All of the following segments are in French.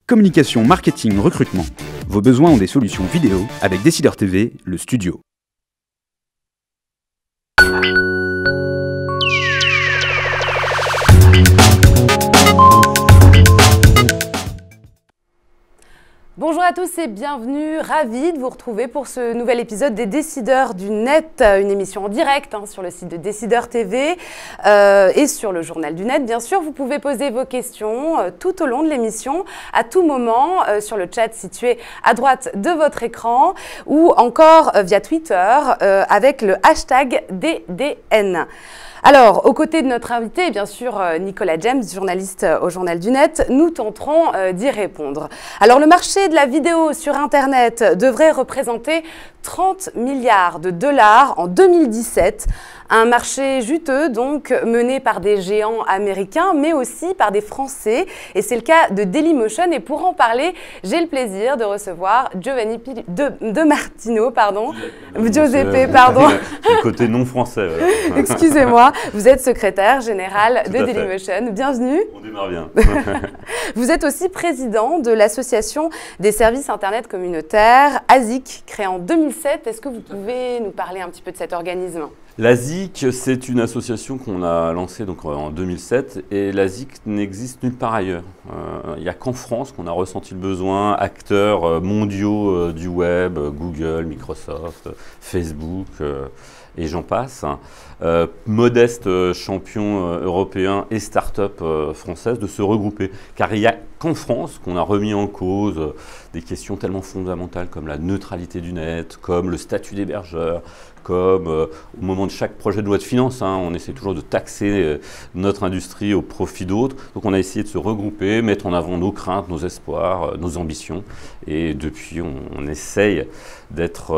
Communication, marketing, recrutement. Vos besoins ont des solutions vidéo avec Décideur TV, le studio. Bonjour à tous et bienvenue, ravi de vous retrouver pour ce nouvel épisode des Décideurs du Net, une émission en direct sur le site de Décideur TV et sur le journal du Net. Bien sûr, vous pouvez poser vos questions tout au long de l'émission, à tout moment, sur le chat situé à droite de votre écran ou encore via Twitter avec le hashtag DDN. Alors, aux côtés de notre invité, bien sûr, Nicolas James, journaliste au Journal du Net, nous tenterons d'y répondre. Alors, le marché de la vidéo sur Internet devrait représenter 30 milliards de dollars en 2017. Un marché juteux, donc, mené par des géants américains, mais aussi par des Français. Et c'est le cas de Dailymotion. Et pour en parler, j'ai le plaisir de recevoir Giovanni de Martino, pardon. Giuseppe, pardon. Du côté non français. Voilà. Excusez-moi, vous êtes secrétaire général de Dailymotion. Bienvenue. On démarre bien. Vous êtes aussi président de l'association des services Internet communautaires, ASIC, créée en 2007. Est-ce que vous pouvez nous parler un petit peu de cet organisme ? L'ASIC, c'est une association qu'on a lancée donc, en 2007 et l'ASIC n'existe nulle part ailleurs. Il n'y a qu'en France qu'on a ressenti le besoin, acteurs mondiaux du web, Google, Microsoft, Facebook et j'en passe, modestes champions européens et start-up françaises de se regrouper. Car il n'y a qu'en France qu'on a remis en cause des questions tellement fondamentales comme la neutralité du net, comme le statut d'hébergeur, comme au moment de chaque projet de loi de finances, on essaie toujours de taxer notre industrie au profit d'autres. Donc on a essayé de se regrouper, mettre en avant nos craintes, nos espoirs, nos ambitions. Et depuis, on essaye d'être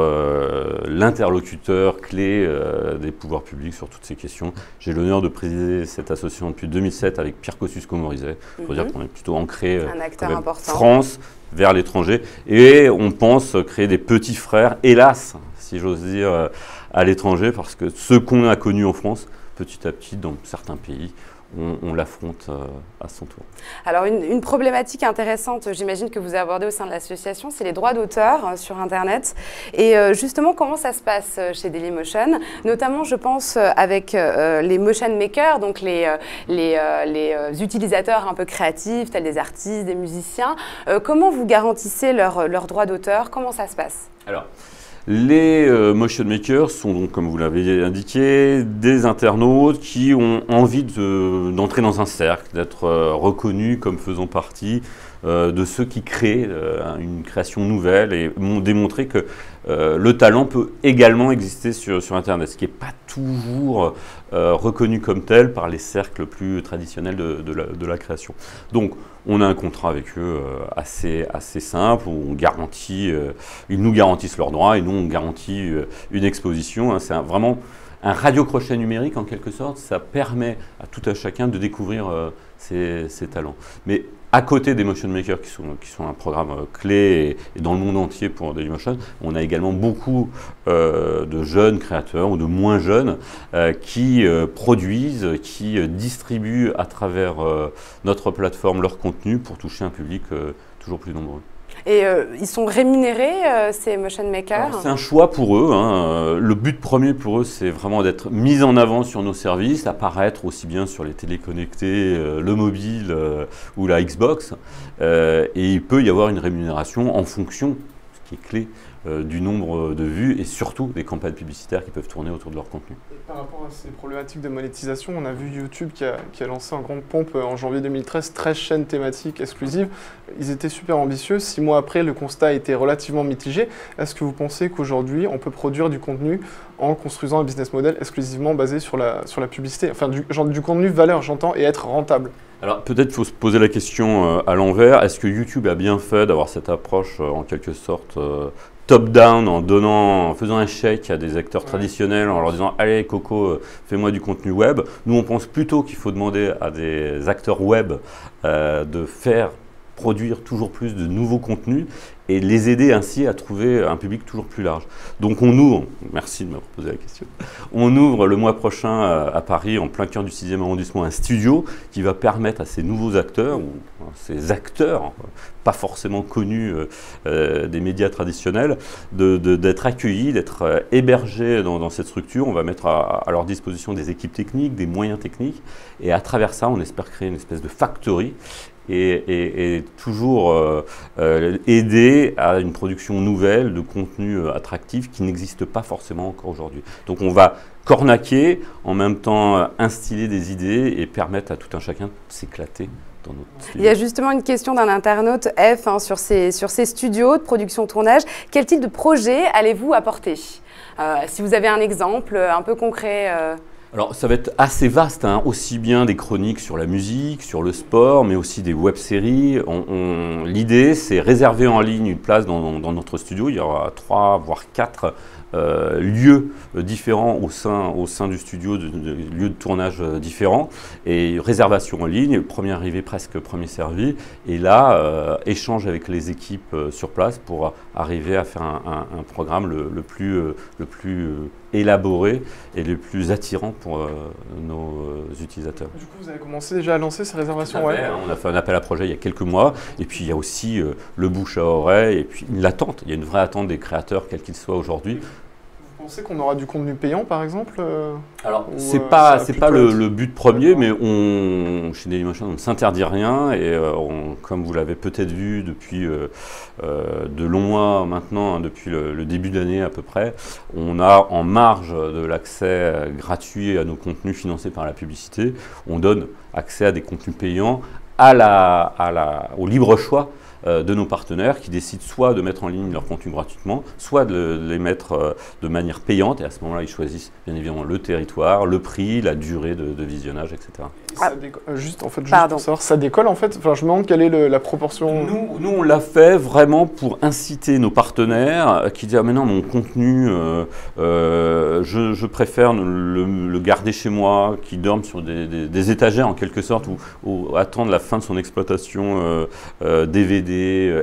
l'interlocuteur clé des pouvoirs publics sur toutes ces questions. J'ai l'honneur de présider cette association depuis 2007 avec Pierre Kosciusko-Morizet. Il faut dire qu'on est plutôt ancré un acteur important. France vers l'étranger. Et on pense créer des petits frères, hélas, si j'ose dire, à l'étranger, parce que ce qu'on a connu en France, petit à petit, dans certains pays, on l'affronte à son tour. Alors, une problématique intéressante, j'imagine que vous avez abordée au sein de l'association, c'est les droits d'auteur sur Internet. Et justement, comment ça se passe chez Dailymotion ? Notamment, je pense, avec les motion makers, donc les utilisateurs un peu créatifs, tels des artistes, des musiciens. Comment vous garantissez leurs droits d'auteur ? Comment ça se passe ? Alors, les motion makers sont donc, comme vous l'avez indiqué, des internautes qui ont envie d'entrer dans un cercle, d'être reconnus comme faisant partie de ceux qui créent une création nouvelle et m'ont démontré que le talent peut également exister sur Internet, ce qui n'est pas toujours reconnu comme tel par les cercles plus traditionnels de la création. Donc, on a un contrat avec eux assez simple, où on garantit, ils nous garantissent leurs droits et nous on garantit une exposition. C'est vraiment un radio-crochet numérique en quelque sorte. Ça permet à tout un chacun de découvrir ses talents. Mais à côté des motion makers qui sont un programme clé et dans le monde entier pour Dailymotion, on a également beaucoup de jeunes créateurs ou de moins jeunes qui produisent, qui distribuent à travers notre plateforme leur contenu pour toucher un public toujours plus nombreux. Et ils sont rémunérés, ces motion makers ? C'est un choix pour eux. Le but premier pour eux, c'est vraiment d'être mis en avant sur nos services, apparaître aussi bien sur les téléconnectés, le mobile ou la Xbox. Et il peut y avoir une rémunération en fonction, ce qui est clé, du nombre de vues et surtout des campagnes publicitaires qui peuvent tourner autour de leur contenu. Et par rapport à ces problématiques de monétisation, on a vu YouTube qui a lancé en grande pompe en janvier 2013 13 chaînes thématiques exclusives. Ils étaient super ambitieux. 6 mois après, le constat était relativement mitigé. Est-ce que vous pensez qu'aujourd'hui, on peut produire du contenu en construisant un business model exclusivement basé sur la publicité, enfin du contenu valeur, j'entends, et être rentable ? Alors peut-être qu'il faut se poser la question à l'envers. Est-ce que YouTube a bien fait d'avoir cette approche en quelque sorte top-down, en faisant un chèque à des acteurs traditionnels, en leur disant « Allez Coco, fais-moi du contenu web ». Nous, on pense plutôt qu'il faut demander à des acteurs web de faire produire toujours plus de nouveaux contenus et les aider ainsi à trouver un public toujours plus large. Donc on ouvre, merci de me poser la question, on ouvre le mois prochain à Paris, en plein cœur du 6e arrondissement, un studio qui va permettre à ces nouveaux acteurs, ou ces acteurs, pas forcément connus des médias traditionnels, d'être accueillis, d'être hébergés dans cette structure. On va mettre à leur disposition des équipes techniques, des moyens techniques, et à travers ça, on espère créer une espèce de factory et toujours aider à une production nouvelle de contenu attractif qui n'existe pas forcément encore aujourd'hui. Donc on va cornaquer, en même temps instiller des idées et permettre à tout un chacun de s'éclater dans notre studio. Il y a justement une question d'un internaute F sur ces studios de production tournage. Quel type de projet allez-vous apporter? Si vous avez un exemple un peu concret. Alors ça va être assez vaste, hein, aussi bien des chroniques sur la musique, sur le sport, mais aussi des web-séries. L'idée, c'est réserver en ligne une place dans notre studio. Il y aura 3 voire 4 lieux différents au sein du studio, lieux de tournage différents, et réservation en ligne, premier arrivé presque premier servi, et là échange avec les équipes sur place pour arriver à faire un programme le plus élaboré et le plus attirant pour nos utilisateurs. Du coup, vous avez commencé déjà à lancer ces réservations? Ouais. On a fait un appel à projet il y a quelques mois, et puis il y a aussi le bouche à oreille, et puis l'attente. Il y a une vraie attente des créateurs, quels qu'ils soient aujourd'hui. Vous pensez qu'on aura du contenu payant, par exemple? Alors, c'est pas le but premier, mais chez Dailymotion, on ne s'interdit rien, et comme vous l'avez peut-être vu depuis de longs mois maintenant, hein, depuis le début de l'année à peu près, on a en marge de l'accès gratuit à nos contenus financés par la publicité, on donne accès à des contenus payants au libre choix de nos partenaires qui décident soit de mettre en ligne leur contenu gratuitement, soit de les mettre de manière payante, et à ce moment-là, ils choisissent bien évidemment le territoire, le prix, la durée de visionnage, etc. Juste pour savoir, ça décolle en fait. Enfin, je me demande quelle est la proportion. Nous, on l'a fait vraiment pour inciter nos partenaires qui disent « Ah mais non, mon contenu, je préfère le garder chez moi, qui dorme sur des étagères en quelque sorte, ou attendre la fin de son exploitation DVD,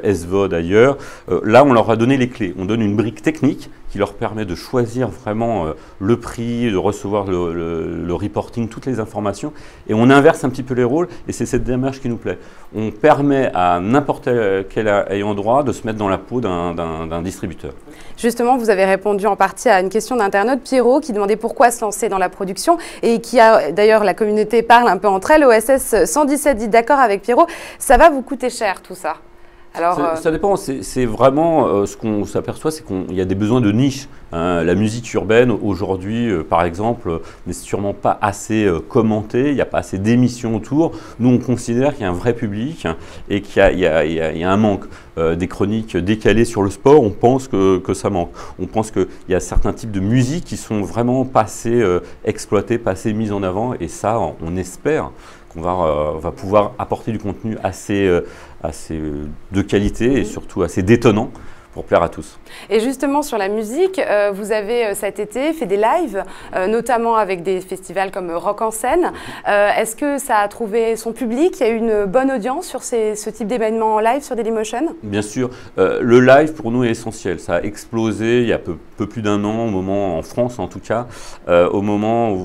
SVOD ailleurs ». Là, on leur a donné les clés. On donne une brique technique qui leur permet de choisir vraiment le prix, de recevoir le reporting, toutes les informations. Et on inverse un petit peu les rôles, et c'est cette démarche qui nous plaît. On permet à n'importe quel ayant droit de se mettre dans la peau d'un distributeur. Justement, vous avez répondu en partie à une question d'internaute, Pierrot, qui demandait pourquoi se lancer dans la production, et qui a, d'ailleurs, la communauté parle un peu entre elles. OSS 117 dit d'accord avec Pierrot, ça va vous coûter cher tout ça? Alors, ça dépend, c'est vraiment ce qu'on s'aperçoit, c'est qu'il y a des besoins de niche. Hein. La musique urbaine aujourd'hui, par exemple, n'est sûrement pas assez commentée, il n'y a pas assez d'émissions autour. Nous, on considère qu'il y a un vrai public et qu'il y a un manque. Des chroniques décalées sur le sport, on pense que ça manque. On pense qu'il y a certains types de musique qui sont vraiment pas assez exploités, pas assez mis en avant, et ça, on espère qu'on va pouvoir apporter du contenu assez de qualité et surtout assez détonnant pour plaire à tous. Et justement, sur la musique, vous avez cet été fait des lives, notamment avec des festivals comme Rock en scène. Est-ce que ça a trouvé son public? Il y a eu une bonne audience sur ce type d'événements en live sur Dailymotion? Bien sûr. Le live, pour nous, est essentiel. Ça a explosé il y a peu plus d'un an, en France en tout cas, au moment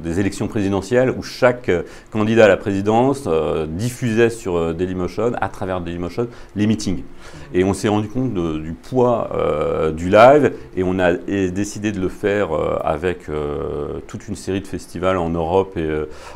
des élections présidentielles, où chaque candidat à la présidence diffusait sur Dailymotion, à travers Dailymotion, les meetings. Et on s'est rendu compte du poids du live, et on a décidé de le faire avec toute une série de festivals en Europe et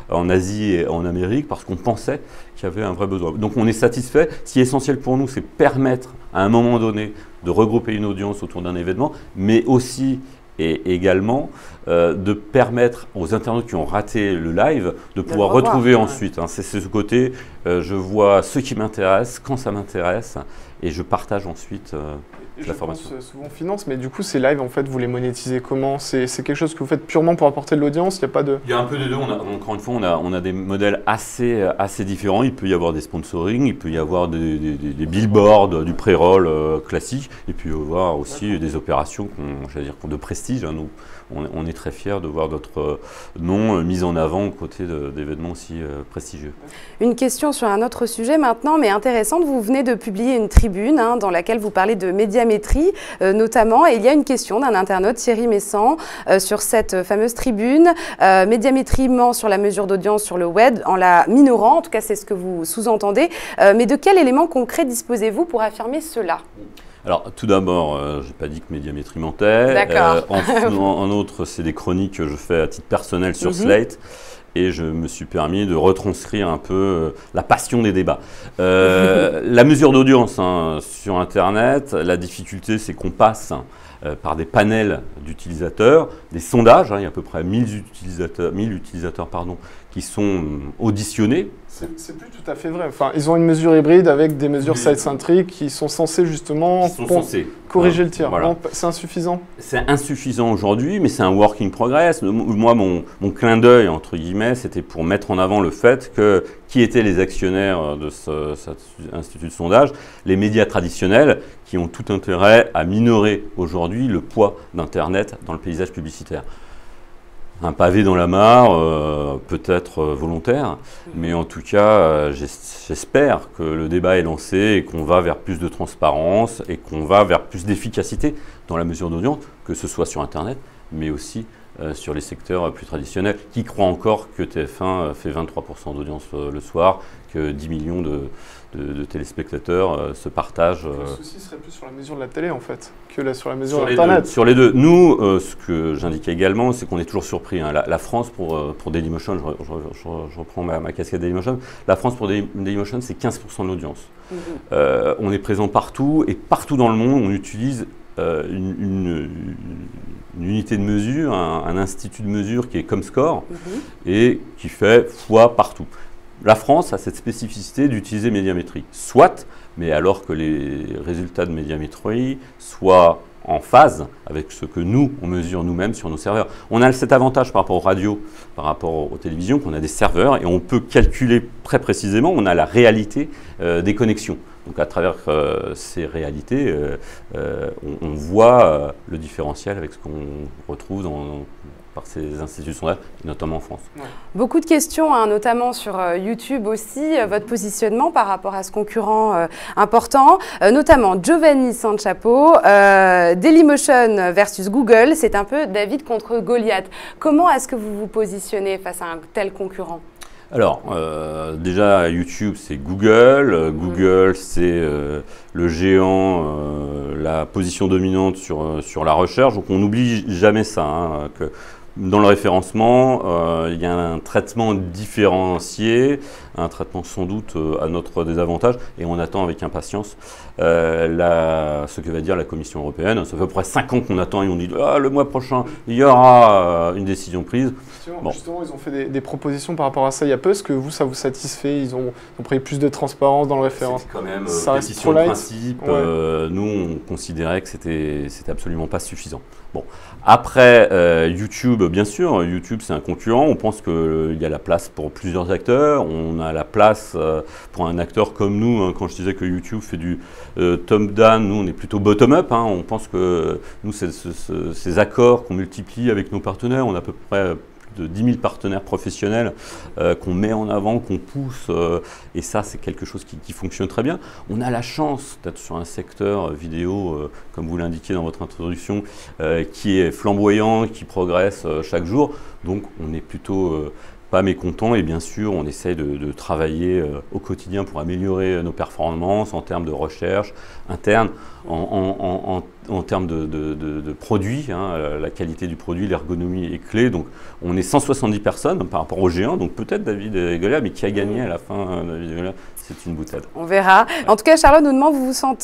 en Asie et en Amérique, parce qu'on pensait qu'il y avait un vrai besoin. Donc on est satisfait. Ce qui est essentiel pour nous, c'est permettre à un moment donné de regrouper une audience autour d'un événement, mais aussi et également de permettre aux internautes qui ont raté le live de pouvoir retrouver ensuite. Hein. C'est ce côté, je vois ce qui m'intéresse, quand ça m'intéresse, et je partage ensuite. Et la formation. Je pense souvent finance, mais du coup, ces lives, en fait, vous les monétisez comment? C'est quelque chose que vous faites purement pour apporter de l'audience? Il n'y a pas de... Il y a un peu des deux. Encore une fois, on a des modèles assez différents. Il peut y avoir des sponsoring, il peut y avoir des billboards, du pré-roll classique, et puis il peut y avoir aussi des opérations de prestige. Hein. Nous, on est très fiers de voir notre nom mis en avant aux côtés d'événements aussi prestigieux. Une question sur un autre sujet maintenant, mais intéressante. Vous venez de publier une tribune dans laquelle vous parlez de médiamétrie notamment. Et il y a une question d'un internaute, Thierry Messant, sur cette fameuse tribune. Médiamétrie ment sur la mesure d'audience sur le web en la minorant, en tout cas c'est ce que vous sous-entendez. Mais de quel élément concret disposez-vous pour affirmer cela ? Alors, tout d'abord, je n'ai pas dit que Médiamétrie mentait. D'accord. En outre, c'est des chroniques que je fais à titre personnel sur Slate. Et je me suis permis de retranscrire un peu la passion des débats. La mesure d'audience sur Internet, la difficulté, c'est qu'on passe par des panels d'utilisateurs, des sondages. Il y a à peu près 1000 utilisateurs qui sont auditionnés. C'est plus tout à fait vrai. Enfin, ils ont une mesure hybride avec des mesures site-centriques qui sont censées justement corriger le tir. Voilà. C'est insuffisant? C'est insuffisant aujourd'hui, mais c'est un work in progress. Moi, mon clin d'œil, entre guillemets, c'était pour mettre en avant le fait que qui étaient les actionnaires de cet institut de sondage, les médias traditionnels qui ont tout intérêt à minorer aujourd'hui le poids d'Internet dans le paysage publicitaire. Un pavé dans la mare, peut-être volontaire, mais en tout cas, j'espère que le débat est lancé et qu'on va vers plus de transparence et qu'on va vers plus d'efficacité dans la mesure d'audience, que ce soit sur Internet, mais aussi sur les secteurs plus traditionnels, qui croient encore que TF1 fait 23% d'audience le soir, que 10 millions de téléspectateurs se partagent. Le souci serait plus sur la mesure de la télé, en fait, que sur la mesure d'Internet. Sur les deux. Nous, ce que j'indiquais également, c'est qu'on est toujours surpris. La France, pour Dailymotion, je reprends ma casquette Dailymotion, la France, pour Dailymotion, c'est 15% de l'audience. On est présent partout, et partout dans le monde, on utilise une unité de mesure, un institut de mesure qui est Comscore, et qui fait foi partout. La France a cette spécificité d'utiliser médiamétrie, soit, mais alors que les résultats de médiamétrie soient en phase avec ce que nous, on mesure nous-mêmes sur nos serveurs. On a cet avantage par rapport aux radios, par rapport aux télévisions, qu'on a des serveurs et on peut calculer très précisément, on a la réalité des connexions. Donc à travers ces réalités, on voit le différentiel avec ce qu'on retrouve par ces instituts de sondage, notamment en France. Ouais. Beaucoup de questions, notamment sur YouTube aussi, votre positionnement par rapport à ce concurrent important, notamment Giovanni Sanchapo, Dailymotion versus Google, c'est un peu David contre Goliath. Comment est-ce que vous vous positionnez face à un tel concurrent ? Alors, déjà, YouTube, c'est Google. Google, c'est le géant, la position dominante sur la recherche. Donc, on n'oublie jamais ça, que dans le référencement, il y a un traitement différencié, un traitement sans doute à notre désavantage, et on attend avec impatience ce que va dire la Commission européenne. Ça fait à peu près 5 ans qu'on attend et on dit le mois prochain, il y aura une décision prise. Justement, ils ont fait des propositions par rapport à ça il y a peu. Est-ce que vous, ça vous satisfait? Ils ont pris plus de transparence dans le référence. C'est quand même ça reste pétition de principe. Nous, on considérait que c'était absolument pas suffisant. Bon. Après, YouTube, bien sûr, YouTube, c'est un concurrent. On pense qu'il y a la place pour plusieurs acteurs. On a la place pour un acteur comme nous. Quand je disais que YouTube fait du top-down, nous, on est plutôt bottom-up. On pense que nous, ces accords qu'on multiplie avec nos partenaires, on a à peu près de 10 000 partenaires professionnels qu'on met en avant, qu'on pousse, et ça c'est quelque chose qui fonctionne très bien. On a la chance d'être sur un secteur vidéo, comme vous l'indiquiez dans votre introduction, qui est flamboyant, qui progresse chaque jour, donc on est plutôt pas mécontent et bien sûr on essaye de travailler au quotidien pour améliorer nos performances en termes de recherche interne, en termes de produits, la qualité du produit, l'ergonomie est clé. Donc on est 170 personnes par rapport aux géants, donc peut-être David et Goliath, mais qui a gagné à la fin, David et Goliath, c'est une boutade. On verra. En tout cas, Charlotte nous demande,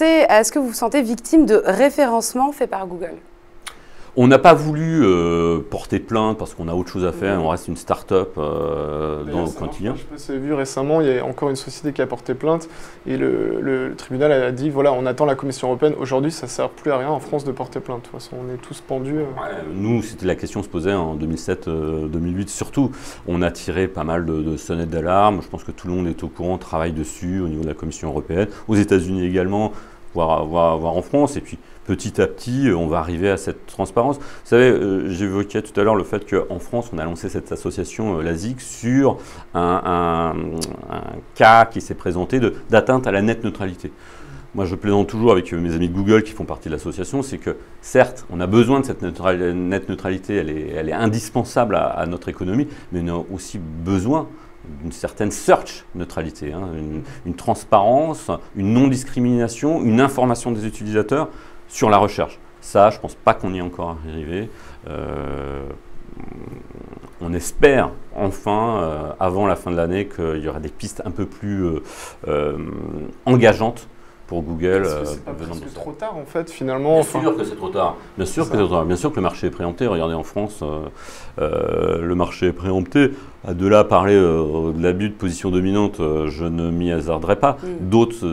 est-ce que vous vous sentez victime de référencement fait par Google ? On n'a pas voulu porter plainte parce qu'on a autre chose à faire, on reste une start-up dans le quotidien. Je sais pas si vous avez vu récemment, il y a encore une société qui a porté plainte et le tribunal a dit voilà, on attend la Commission européenne. Aujourd'hui, ça ne sert plus à rien en France de porter plainte. De toute façon, on est tous pendus. Nous, c'était la question se posait en 2007-2008 surtout. On a tiré pas mal de sonnettes d'alarme. Je pense que tout le monde est au courant, travaille dessus au niveau de la Commission européenne, aux États-Unis également, voire en France. Et puis, petit à petit, on va arriver à cette transparence. Vous savez, j'évoquais tout à l'heure le fait qu'en France, on a lancé cette association, l'ASIC, sur un cas qui s'est présenté d'atteinte à la net neutralité. Moi, je plaisante toujours avec mes amis de Google qui font partie de l'association, c'est que certes, on a besoin de cette net neutralité, elle est indispensable à notre économie, mais on a aussi besoin d'une certaine search neutralité, hein, une transparence, une non-discrimination, une information des utilisateurs sur la recherche. Ça, je ne pense pas qu'on y est encore arrivé. On espère enfin, avant la fin de l'année, qu'il y aura des pistes un peu plus engageantes pour Google. C'est pas presque trop tard en fait finalement. Bien sûr que c'est trop tard. Bien sûr que c'est trop tard. Bien sûr que le marché est préempté. Regardez en France, le marché est préempté. De là à parler de l'abus de position dominante, je ne m'y hasarderai pas. D'autres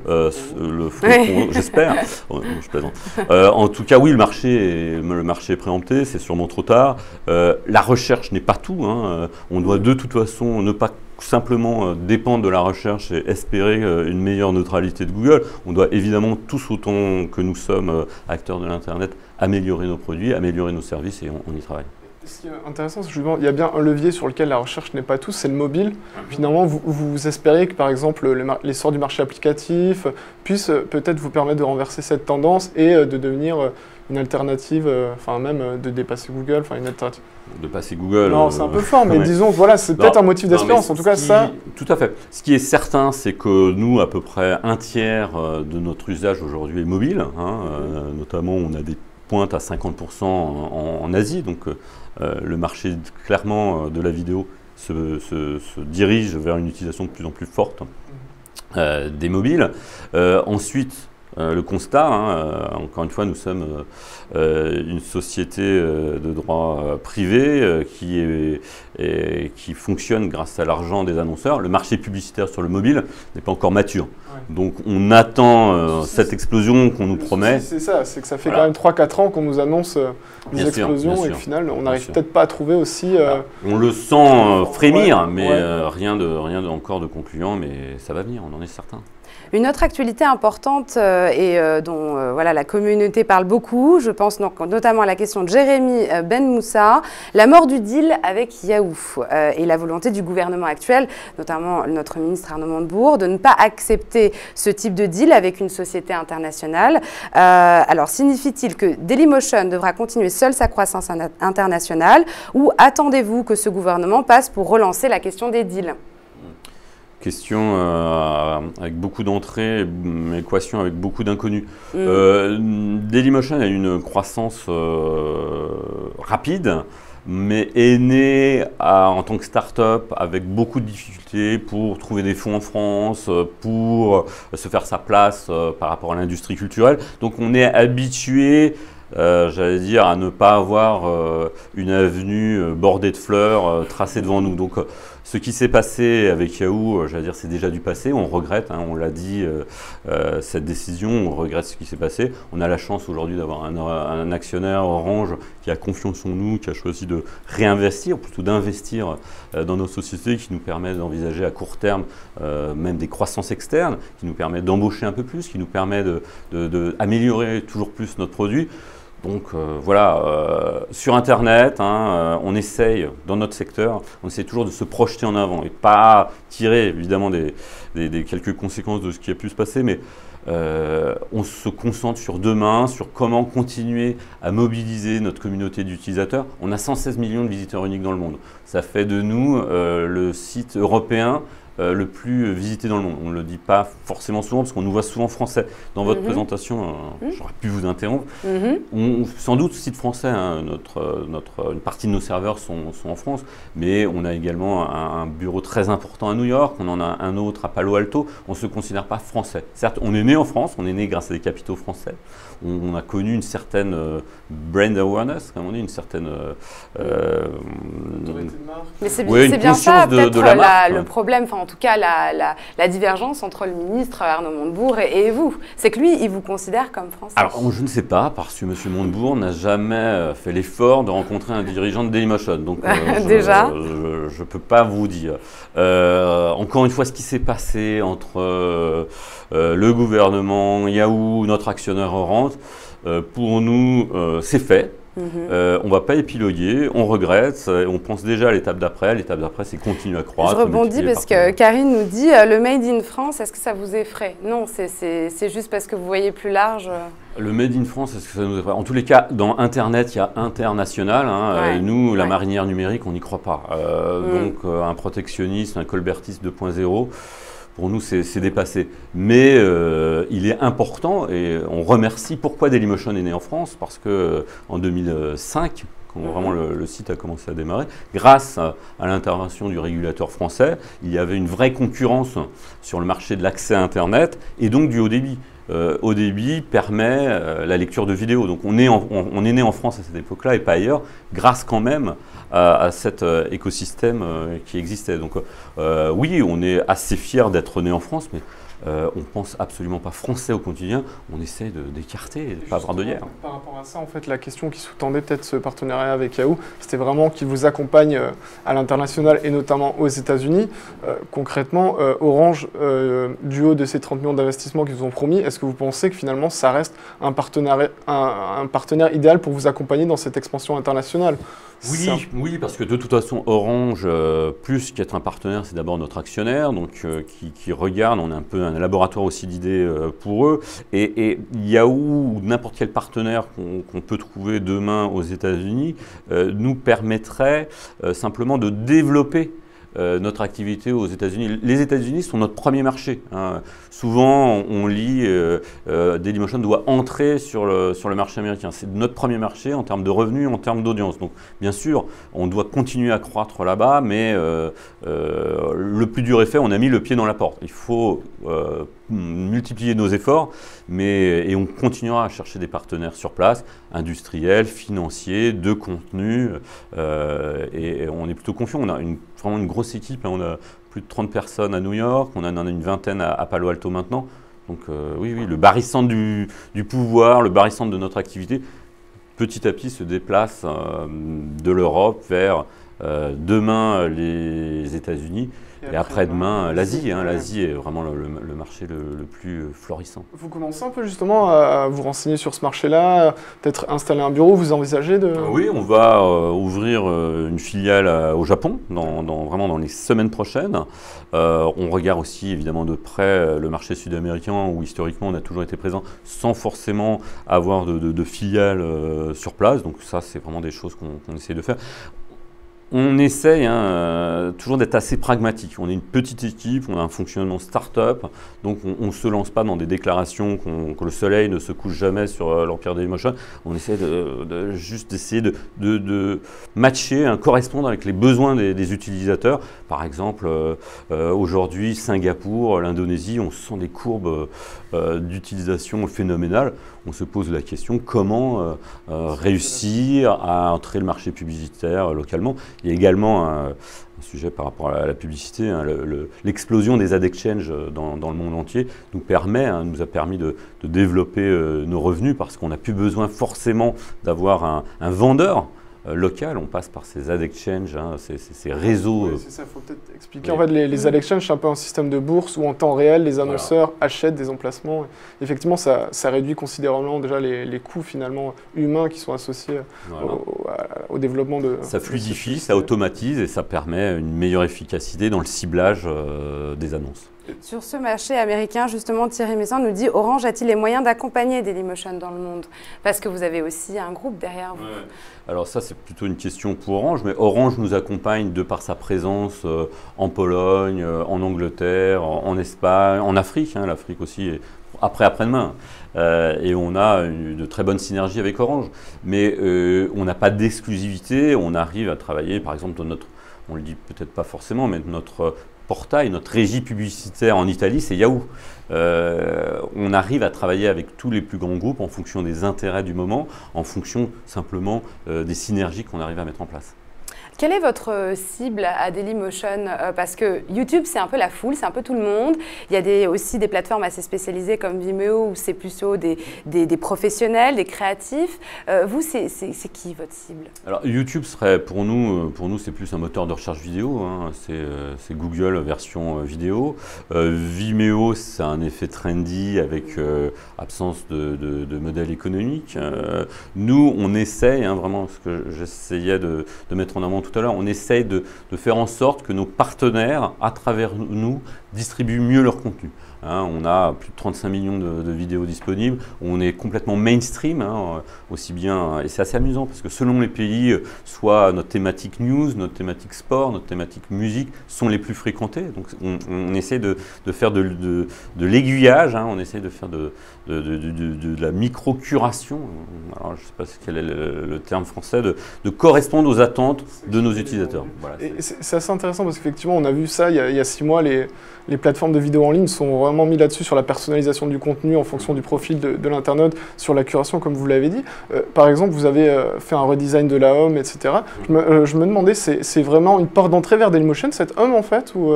le feront, j'espère. Je plaisante. En tout cas, oui, le marché est préempté. C'est sûrement trop tard. La recherche n'est pas tout, hein. On doit de toute façon ne pas simplement dépendre de la recherche et espérer une meilleure neutralité de Google. On doit évidemment, tous autant que nous sommes acteurs de l'Internet, améliorer nos produits, améliorer nos services et on y travaille. Ce qui est intéressant, c'est que il y a bien un levier sur lequel la recherche n'est pas tout, c'est le mobile. Finalement, vous espérez que par exemple l'essor du marché applicatif puisse peut-être vous permettre de renverser cette tendance et de devenir une alternative, enfin même de dépasser Google, enfin une alternative. De passer Google. Non, c'est un peu fort, mais disons, voilà, c'est peut-être un motif d'espérance. En tout cas, ça. Tout à fait. Ce qui est certain, c'est que nous, à peu près un tiers de notre usage aujourd'hui est mobile. Hein, notamment, on a des pointes à 50% en Asie. Donc, le marché, clairement, de la vidéo se dirige vers une utilisation de plus en plus forte des mobiles. Ensuite, le constat, hein, encore une fois, nous sommes une société de droit privé qui fonctionne grâce à l'argent des annonceurs. Le marché publicitaire sur le mobile n'est pas encore mature. Ouais. Donc on attend cette explosion qu'on nous promet. C'est ça, c'est que ça fait quand même 3-4 ans qu'on nous annonce des explosions et qu'au final on n'arrive peut-être pas à trouver aussi… On le sent frémir, mais rien encore de concluant, mais ça va venir, on en est certain. Une autre actualité importante et dont voilà, la communauté parle beaucoup, je pense notamment à la question de Jérémy Ben Moussa, la mort du deal avec Yahoo et la volonté du gouvernement actuel, notamment notre ministre Arnaud Montebourg, de ne pas accepter ce type de deal avec une société internationale. Alors, signifie-t-il que Dailymotion devra continuer seule sa croissance internationale ou attendez-vous que ce gouvernement passe pour relancer la question des deals ? Question avec beaucoup d'entrées, équation avec beaucoup d'inconnus. Dailymotion a une croissance rapide, mais est née en tant que start-up avec beaucoup de difficultés pour trouver des fonds en France, pour se faire sa place par rapport à l'industrie culturelle. Donc on est habitué, j'allais dire, à ne pas avoir une avenue bordée de fleurs tracée devant nous. Donc ce qui s'est passé avec Yahoo, j'allais dire, c'est déjà du passé. On regrette, hein, on l'a dit, cette décision. On regrette ce qui s'est passé. On a la chance aujourd'hui d'avoir un actionnaire Orange qui a confiance en nous, qui a choisi de réinvestir, ou plutôt d'investir dans nos sociétés, qui nous permet d'envisager à court terme même des croissances externes, qui nous permet d'embaucher un peu plus, qui nous permet d'améliorer toujours plus notre produit. Donc voilà, sur Internet, on essaye, dans notre secteur, on essaie toujours de se projeter en avant et pas tirer évidemment des quelques conséquences de ce qui a pu se passer, mais on se concentre sur demain, sur comment continuer à mobiliser notre communauté d'utilisateurs. On a 116 millions de visiteurs uniques dans le monde. Ça fait de nous le site européen le plus visité dans le monde. On ne le dit pas forcément souvent parce qu'on nous voit souvent français. Dans votre présentation, j'aurais pu vous interrompre. Sans doute site français, hein, une partie de nos serveurs sont en France, mais on a également un bureau très important à New York, on en a un autre à Palo Alto. On ne se considère pas français. Certes, on est né en France, on est né grâce à des capitaux français. On a connu une certaine brand awareness, comme on dit, une certaine mais c'est bien ça, peut-être le problème, enfin en tout cas la divergence entre le ministre Arnaud Montebourg et vous. C'est que lui, il vous considère comme français. Alors, je ne sais pas, parce que M. Montebourg n'a jamais fait l'effort de rencontrer un dirigeant de Dailymotion. Donc, déjà, je ne peux pas vous dire. Encore une fois, ce qui s'est passé entre le gouvernement, Yahoo, notre actionnaire Orange, pour nous, c'est fait. On ne va pas épiloguer, on regrette, on pense déjà à l'étape d'après. L'étape d'après, c'est continuer à croître. Je rebondis parce que Karine nous dit le Made in France, est-ce que ça vous effraie? Non, c'est juste parce que vous voyez plus large. Le Made in France, est-ce que ça nous effraie? En tous les cas, dans Internet, il y a international. Hein, et nous, la marinière numérique, on n'y croit pas. Donc, un protectionnisme, un colbertisme 2.0. Pour nous, c'est dépassé. Mais il est important, et on remercie pourquoi Dailymotion est né en France, parce qu'en 2005, quand vraiment le site a commencé à démarrer, grâce à l'intervention du régulateur français, il y avait une vraie concurrence sur le marché de l'accès à Internet, et donc du haut débit. Haut débit permet la lecture de vidéos. Donc on est né en France à cette époque-là et pas ailleurs, grâce quand même à cet écosystème qui existait. Donc oui, on est assez fiers d'être né en France, mais on pense absolument pas français au quotidien. On essaie d'écarter et de ne pas avoir de guerre. Par rapport à ça, en fait, la question qui sous-tendait peut-être ce partenariat avec Yahoo, c'était vraiment qu'il vous accompagne à l'international et notamment aux États-Unis. Concrètement, Orange, du haut de ces 30 millions d'investissements qu'ils vous ont promis, est-ce que vous pensez que finalement ça reste un partenaire idéal pour vous accompagner dans cette expansion internationale? Oui, parce que de toute façon, Orange, plus qu'être un partenaire, c'est d'abord notre actionnaire, donc qui regarde, on est un peu un laboratoire aussi d'idées pour eux. Et Yahoo ou n'importe quel partenaire qu'on peut trouver demain aux États-Unis nous permettrait simplement de développer notre activité aux États-Unis. Les États-Unis sont notre premier marché. Hein. Souvent, on lit Dailymotion doit entrer sur le marché américain. C'est notre premier marché en termes de revenus, en termes d'audience. Donc, bien sûr, on doit continuer à croître là-bas, mais le plus dur est fait, on a mis le pied dans la porte. Il faut multiplier nos efforts, et on continuera à chercher des partenaires sur place, industriels, financiers, de contenu, et on est plutôt confiant. On a vraiment une grosse équipe, hein. On a plus de 30 personnes à New York, on en a une vingtaine à Palo Alto maintenant. Donc oui, le barycentre du pouvoir, le barycentre de notre activité, petit à petit se déplace de l'Europe vers demain les États-Unis. Et après-demain, l'Asie. Hein, L'Asie est vraiment le marché le plus florissant. Vous commencez un peu justement à vous renseigner sur ce marché-là, peut-être installer un bureau, vous envisagez de... Oui, on va ouvrir une filiale au Japon, vraiment dans les semaines prochaines. On regarde aussi évidemment de près le marché sud-américain où historiquement on a toujours été présent sans forcément avoir de filiales sur place. Donc ça, c'est vraiment des choses qu'on essaie de faire. On essaye toujours d'être assez pragmatique. On est une petite équipe, on a un fonctionnement start-up, donc on ne se lance pas dans des déclarations que le soleil ne se couche jamais sur l'empire Dailymotion. On essaie juste d'essayer de matcher, correspondre avec les besoins des utilisateurs. Par exemple, aujourd'hui, Singapour, l'Indonésie, on sent des courbes d'utilisation phénoménales. On se pose la question comment réussir à entrer le marché publicitaire localement. Il y a également un sujet par rapport à la publicité. Hein, l'explosion des ad exchange dans le monde entier nous a permis de développer nos revenus parce qu'on n'a plus besoin forcément d'avoir un vendeur local, on passe par ces ad exchange, ces réseaux. Oui, c'est ça, il faut peut-être expliquer. En fait, les ad exchange, c'est un peu un système de bourse où en temps réel, les annonceurs achètent des emplacements. Et effectivement, ça réduit considérablement déjà les coûts finalement humains qui sont associés au développement de... Ça fluidifie, ça automatise et ça permet une meilleure efficacité dans le ciblage des annonces. Sur ce marché américain, justement, Thierry Messin nous dit « Orange a-t-il les moyens d'accompagner Dailymotion dans le monde ?» Parce que vous avez aussi un groupe derrière vous. Ouais. Alors ça, c'est plutôt une question pour Orange, mais Orange nous accompagne de par sa présence en Pologne, en Angleterre, en Espagne, en Afrique, hein, l'Afrique aussi, et après-demain. Et on a de très bonnes synergies avec Orange. Mais on n'a pas d'exclusivité, on arrive à travailler, par exemple, dans notre, on le dit peut-être pas forcément, mais notre portail, notre régie publicitaire en Italie, c'est Yahoo. On arrive à travailler avec tous les plus grands groupes en fonction des intérêts du moment, en fonction simplement des synergies qu'on arrive à mettre en place. Quelle est votre cible à Dailymotion? Parce que YouTube, c'est un peu la foule, c'est un peu tout le monde. Il y a aussi des plateformes assez spécialisées comme Vimeo, où c'est plutôt des professionnels, des créatifs. Vous, c'est qui votre cible? Alors YouTube serait pour nous c'est plus un moteur de recherche vidéo, hein. C'est Google version vidéo. Vimeo, c'est un effet trendy avec absence de modèle économique. Nous, on essaye, hein, vraiment, ce que j'essayais de mettre en avant tout à l'heure, on essaye de faire en sorte que nos partenaires, à travers nous, distribuent mieux leur contenu. Hein, on a plus de 35 millions de vidéos disponibles, on est complètement mainstream, hein, aussi bien, et c'est assez amusant parce que selon les pays, soit notre thématique news, notre thématique sport, notre thématique musique sont les plus fréquentées. Donc on essaie de faire de l'aiguillage, hein, on essaie de faire de la micro-curation, alors je ne sais pas quel est le terme français, de correspondre aux attentes de nos utilisateurs. Voilà, c'est assez intéressant parce qu'effectivement on a vu ça il y a 6 mois, les plateformes de vidéos en ligne sont vraiment mis là-dessus sur la personnalisation du contenu en fonction du profil de l'internaute, sur la curation comme vous l'avez dit. Par exemple, vous avez fait un redesign de la home, etc. Je me demandais, c'est vraiment une porte d'entrée vers Dailymotion, cette home en fait ou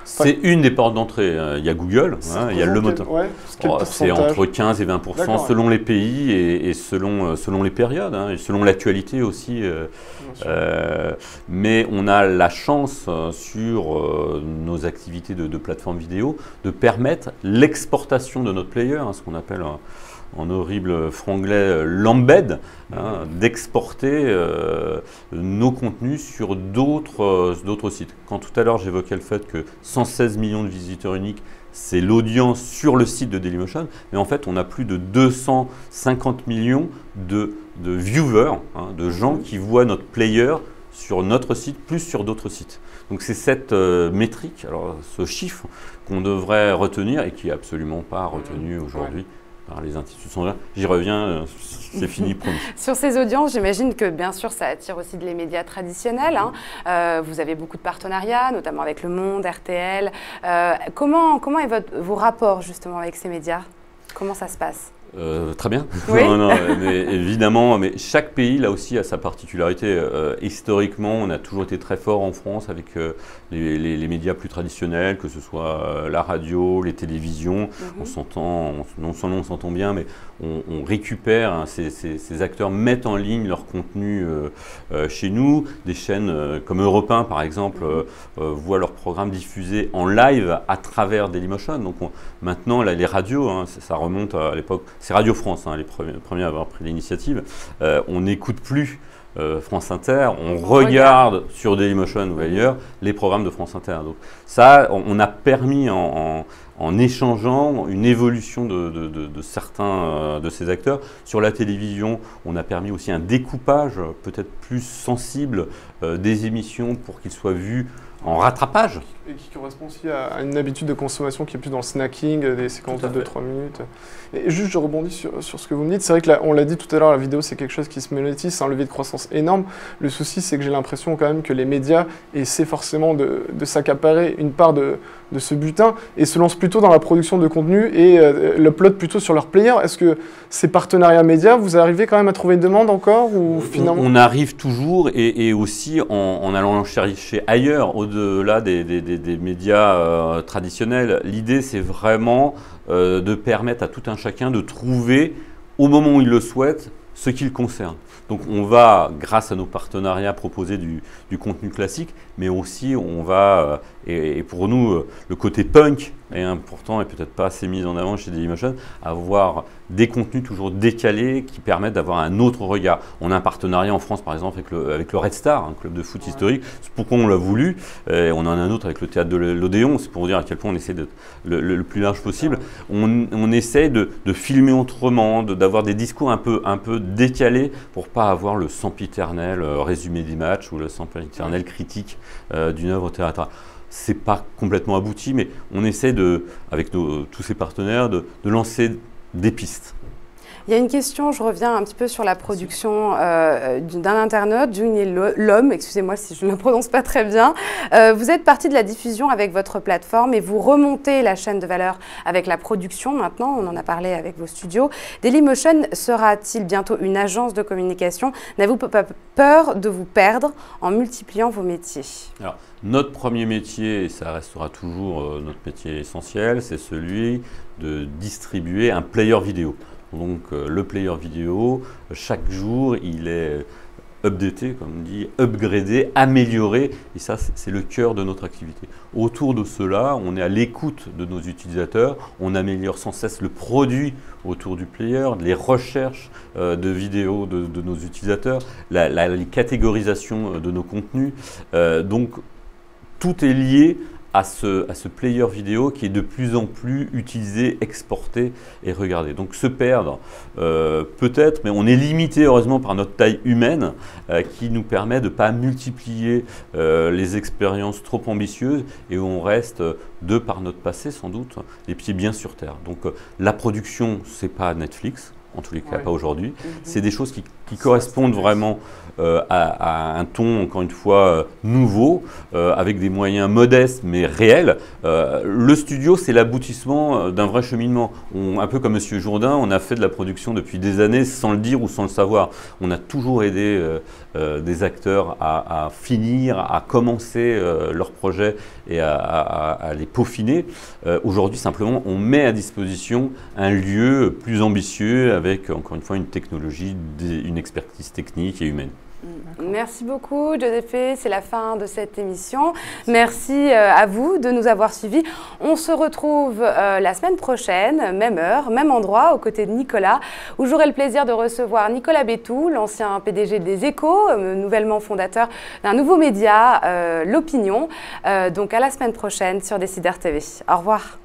c'est une des portes d'entrée. Il y a Google, hein, il y a le moteur. Ouais, c'est entre 15 et 20% selon les pays et selon les périodes, hein, et selon l'actualité aussi. Mais on a la chance sur nos activités de plateforme vidéo de permettre l'exportation de notre player, hein, ce qu'on appelle en horrible franglais l'embed, hein, d'exporter nos contenus sur d'autres sites. Quand tout à l'heure j'évoquais le fait que 116 millions de visiteurs uniques, c'est l'audience sur le site de Dailymotion, mais en fait on a plus de 250 millions de viewers, hein, de gens qui voient notre player sur notre site, plus sur d'autres sites. Donc c'est cette métrique, alors ce chiffre qu'on devrait retenir et qui n'est absolument pas retenu aujourd'hui par les institutions. J'y reviens, c'est fini, promis. Sur ces audiences, j'imagine que bien sûr ça attire aussi les médias traditionnels, hein. Vous avez beaucoup de partenariats, notamment avec Le Monde, RTL. Comment est vos rapports justement avec ces médias? Comment ça se passe? Très bien. Oui. Non, mais évidemment, mais chaque pays là aussi a sa particularité. Historiquement, on a toujours été très fort en France avec les médias plus traditionnels, que ce soit la radio, les télévisions. On s'entend, non seulement on s'entend bien, mais on récupère, hein, ces acteurs mettent en ligne leur contenu chez nous. Des chaînes comme Europe 1 par exemple voient leurs programmes diffusés en live à travers Dailymotion. Donc maintenant là, les radios, hein, ça remonte à l'époque. C'est Radio France, hein, les premiers à avoir pris l'initiative. On n'écoute plus France Inter, on regarde sur Dailymotion ou ailleurs les programmes de France Inter. Donc ça, on a permis en échangeant une évolution de certains de ces acteurs. Sur la télévision, on a permis aussi un découpage peut-être plus sensible des émissions pour qu'ils soient vus en rattrapage. Et qui correspond aussi à une habitude de consommation qui est plus dans le snacking, des séquences de 2-3 minutes. Et juste, je rebondis sur ce que vous me dites. C'est vrai que on l'a dit tout à l'heure, la vidéo, c'est quelque chose qui se monétise, c'est un levier de croissance énorme. Le souci, c'est que j'ai l'impression quand même que les médias essaient forcément de s'accaparer une part de ce butin et se lancent plutôt dans la production de contenu et l'upload plutôt sur leur player. Est-ce que ces partenariats médias, vous arrivez quand même à trouver une demande encore ou finalement... On arrive toujours et aussi en allant chercher ailleurs, au-delà des médias traditionnels. L'idée, c'est vraiment de permettre à tout un chacun de trouver, au moment où il le souhaite, ce qui le concerne. Donc on va, grâce à nos partenariats, proposer du contenu classique, mais aussi on va, et pour nous, le côté punk est important et peut-être pas assez mis en avant chez Dailymotion, avoir des contenus toujours décalés qui permettent d'avoir un autre regard. On a un partenariat en France, par exemple, avec le Red Star, un club de foot historique. C'est pourquoi on l'a voulu. On en a un autre avec le théâtre de l'Odéon. C'est pour vous dire à quel point on essaie d'être le plus large possible. On essaie de filmer autrement, d'avoir des discours un peu décalés pour pas avoir le sempiternel résumé des matchs ou le sempiternel critique d'une œuvre théâtrale. C'est pas complètement abouti, mais on essaie avec tous ces partenaires de lancer des pistes. Il y a une question, je reviens un petit peu sur la production d'un internaute, Junior L'Homme, excusez-moi si je ne le prononce pas très bien. Vous êtes parti de la diffusion avec votre plateforme et vous remontez la chaîne de valeur avec la production maintenant, on en a parlé avec vos studios. Dailymotion sera-t-il bientôt une agence de communication? N'avez-vous pas peur de vous perdre en multipliant vos métiers? Alors, notre premier métier, et ça restera toujours notre métier essentiel, c'est celui de distribuer un player vidéo. Donc le player vidéo, chaque jour, il est updaté, comme on dit, upgradé, amélioré, et ça, c'est le cœur de notre activité. Autour de cela, on est à l'écoute de nos utilisateurs, on améliore sans cesse le produit autour du player, les recherches de vidéos de nos utilisateurs, les catégorisations de nos contenus. Donc, tout est lié à ce player vidéo qui est de plus en plus utilisé, exporté et regardé. Donc se perdre, peut-être, mais on est limité heureusement par notre taille humaine qui nous permet de ne pas multiplier les expériences trop ambitieuses et où on reste, de par notre passé sans doute, les pieds bien sur terre. Donc la production, ce n'est pas Netflix. En tous les cas, pas aujourd'hui. C'est des choses qui correspondent vraiment à un ton, encore une fois, nouveau, avec des moyens modestes mais réels. Le studio, c'est l'aboutissement d'un vrai cheminement. Un peu comme Monsieur Jourdain, on a fait de la production depuis des années sans le dire ou sans le savoir. On a toujours aidé des acteurs à finir, à commencer leurs projets et à les peaufiner. Aujourd'hui, simplement, on met à disposition un lieu plus ambitieux avec, encore une fois, une technologie, une expertise technique et humaine. Merci beaucoup, Giuseppe. C'est la fin de cette émission. Merci à vous de nous avoir suivis. On se retrouve la semaine prochaine, même heure, même endroit, aux côtés de Nicolas, où j'aurai le plaisir de recevoir Nicolas Bétou, l'ancien PDG des Échos, nouvellement fondateur d'un nouveau média, L'Opinion. Donc à la semaine prochaine sur Décideur TV. Au revoir.